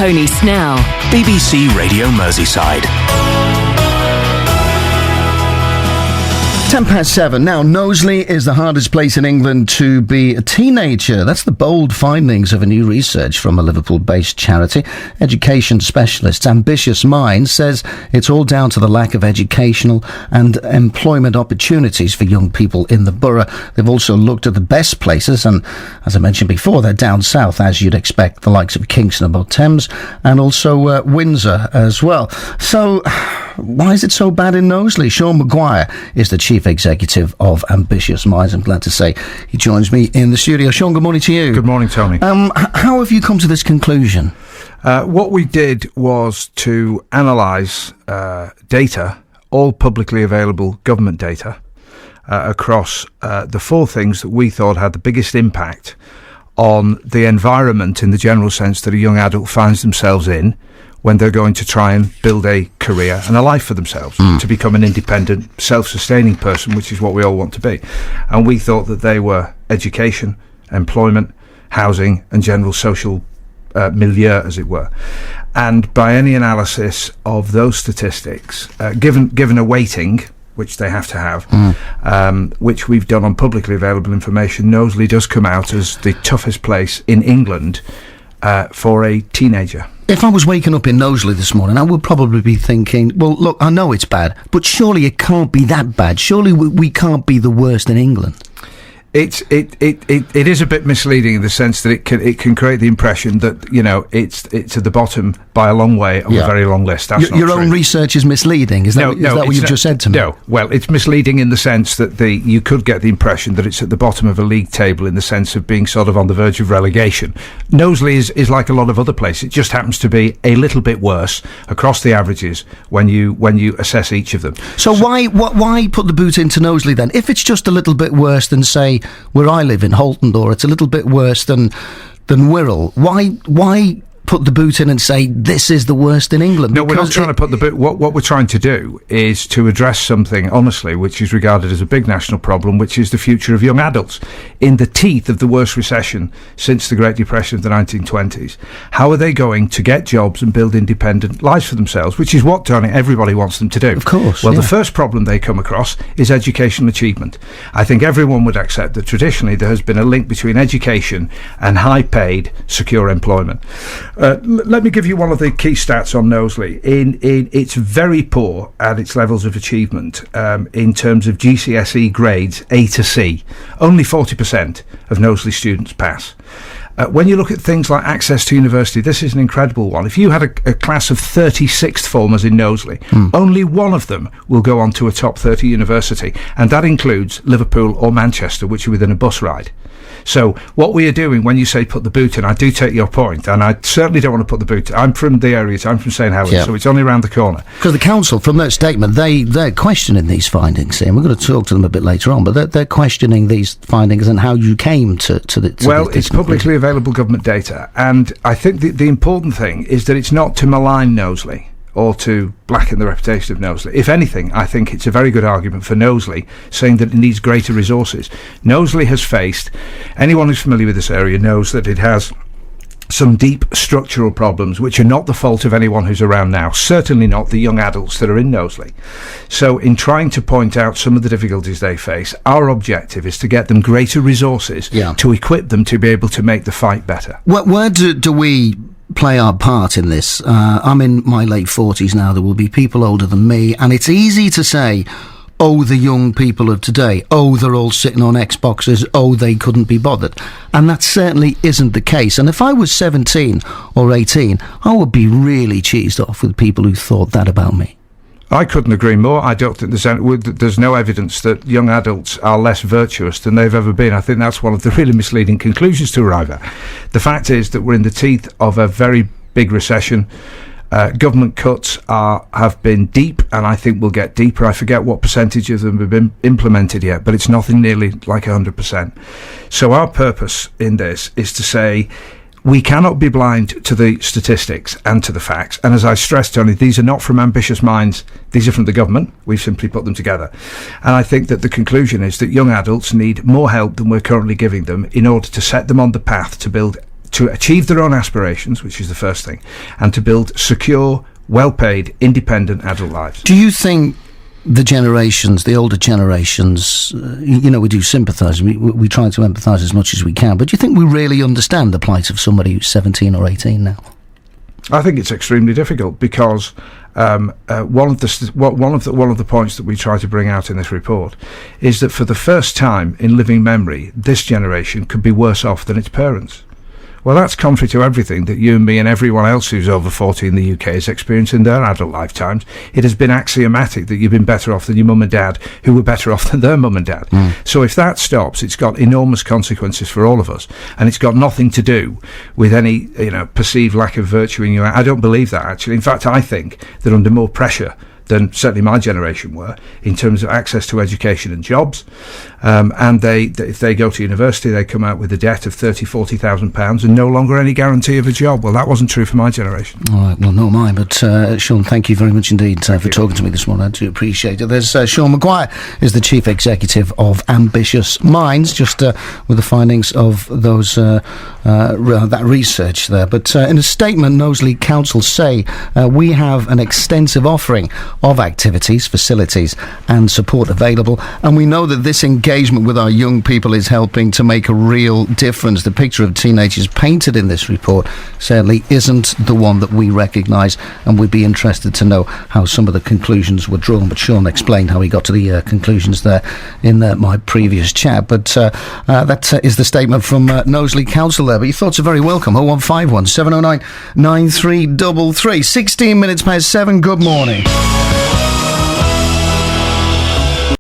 Tony Snell. BBC Radio Merseyside. 7:10. Now, Knowsley is the hardest place in England to be a teenager. That's the bold findings of a new research from a Liverpool-based charity. Education specialist Ambitious Minds says it's all down to the lack of educational and employment opportunities for young people in the borough. They've also looked at the best places, and as I mentioned before, they're down south, as you'd expect, the likes of Kingston upon Thames and also Windsor as well. So, why is it so bad in Knowsley? Sean McGuire is the chief executive of Ambitious Minds. I'm glad to say he joins me in the studio. Sean, good morning to you. Good morning, Tony. How have you come to this conclusion? What we did was to analyse data, all publicly available government data, across the four things that we thought had the biggest impact on the environment in the general sense that a young adult finds themselves in when they're going to try and build a career and a life for themselves, to become an independent, self-sustaining person, which is what we all want to be. And we thought that they were education, employment, housing, and general social milieu, as it were. And by any analysis of those statistics, given a weighting, which they have to have, which we've done on publicly available information, Knowsley does come out as the toughest place in England for a teenager. If I was waking up in Knowsley this morning, I would probably be thinking, well, look, I know it's bad, but surely it can't be that bad. Surely we can't be the worst in England. It is a bit misleading in the sense that it can create the impression that, you know, it's at the bottom by a long way of a very long list. That's not your true. own research is misleading. Is that what you've just said to me? No. Well, it's misleading in the sense that you could get the impression that it's at the bottom of a league table in the sense of being sort of on the verge of relegation. Knowsley is like a lot of other places. It just happens to be a little bit worse across the averages when you assess each of them. So why put the boot into Knowsley then? If it's just a little bit worse than, say, where I live in Holton, or it's a little bit worse than Wirral, why put the boot in and say this is the worst in England? No, we're not trying to put the boot. What we're trying to do is to address something honestly, which is regarded as a big national problem, which is the future of young adults in the teeth of the worst recession since the Great Depression of the 1920s. How are they going to get jobs and build independent lives for themselves, which is what, Tony, everybody wants them to do. Of course. Well, the first problem they come across is educational achievement. I think everyone would accept that traditionally there has been a link between education and high-paid, secure employment. Let me give you one of the key stats on Knowsley. It's very poor at its levels of achievement in terms of GCSE grades A to C. Only 40% of Knowsley students pass. When you look at things like access to university, this is an incredible one. If you had a class of 30 sixth formers in Knowsley, only one of them will go on to a top 30 university, and that includes Liverpool or Manchester, which are within a bus ride. So what we are doing when you say put the boot in, I do take your point, and I certainly don't want to put the boot in. I'm from the area, I'm from St Helens, so it's only around the corner. Because the council, from their statement, they're questioning these findings, and we're going to talk to them a bit later on, but they're questioning these findings and how you came to it's publicly available government data, and I think the important thing is that it's not to malign Knowsley or to blacken the reputation of Knowsley. If anything, I think it's a very good argument for Knowsley, saying that it needs greater resources. Knowsley has faced, anyone who's familiar with this area knows that it has some deep structural problems, which are not the fault of anyone who's around now, certainly not the young adults that are in Knowsley. So in trying to point out some of the difficulties they face, our objective is to get them greater resources to equip them to be able to make the fight better. Where do we play our part in this? I'm in my late 40s now. There will be people older than me, and it's easy to say, oh, the young people of today, oh, they're all sitting on Xboxes, oh, they couldn't be bothered. And that certainly isn't the case. And if I was 17 or 18, I would be really cheesed off with people who thought that about me. I couldn't agree more. I don't think there's no evidence that young adults are less virtuous than they've ever been. I think that's one of the really misleading conclusions to arrive at. The fact is that we're in the teeth of a very big recession. Government cuts have been deep, and I think will get deeper. I forget what percentage of them have been implemented yet, but it's nothing nearly like 100%. So our purpose in this is to say, we cannot be blind to the statistics and to the facts. And as I stressed, Tony, these are not from Ambitious Minds. These are from the government. We've simply put them together. And I think that the conclusion is that young adults need more help than we're currently giving them in order to set them on the path to build to achieve their own aspirations, which is the first thing, and to build secure, well-paid, independent adult lives. Do you think the older generations, we do sympathise, we try to empathise as much as we can, but do you think we really understand the plight of somebody who's 17 or 18 now? I think it's extremely difficult because one of the points that we try to bring out in this report is that for the first time in living memory, this generation could be worse off than its parents. Well, that's contrary to everything that you and me and everyone else who's over 40 in the UK has experienced in their adult lifetimes. It has been axiomatic that you've been better off than your mum and dad, who were better off than their mum and dad. So if that stops, it's got enormous consequences for all of us, and it's got nothing to do with any perceived lack of virtue in you. I don't believe that, actually. In fact, I think that under more pressure than certainly my generation were in terms of access to education and jobs, and if they go to university, they come out with a debt of £30,000-40,000 and no longer any guarantee of a job. Well, that wasn't true for my generation. All right, well, not mine, but Sean, thank you very much indeed for talking to me this morning. I do appreciate it. There's Sean McGuire is the Chief Executive of Ambitious Minds, just with the findings of those that research there. But in a statement, Knowsley Council say we have an extensive offering of activities, facilities and support available, and we know that this engagement with our young people is helping to make a real difference. The picture of teenagers painted in this report sadly isn't the one that we recognise, and we'd be interested to know how some of the conclusions were drawn. But Sean explained how he got to the conclusions there in my previous chat. But that is the statement from Knowsley Council there. But your thoughts are very welcome. 0151 709 9333. 16 minutes past 7. Good morning.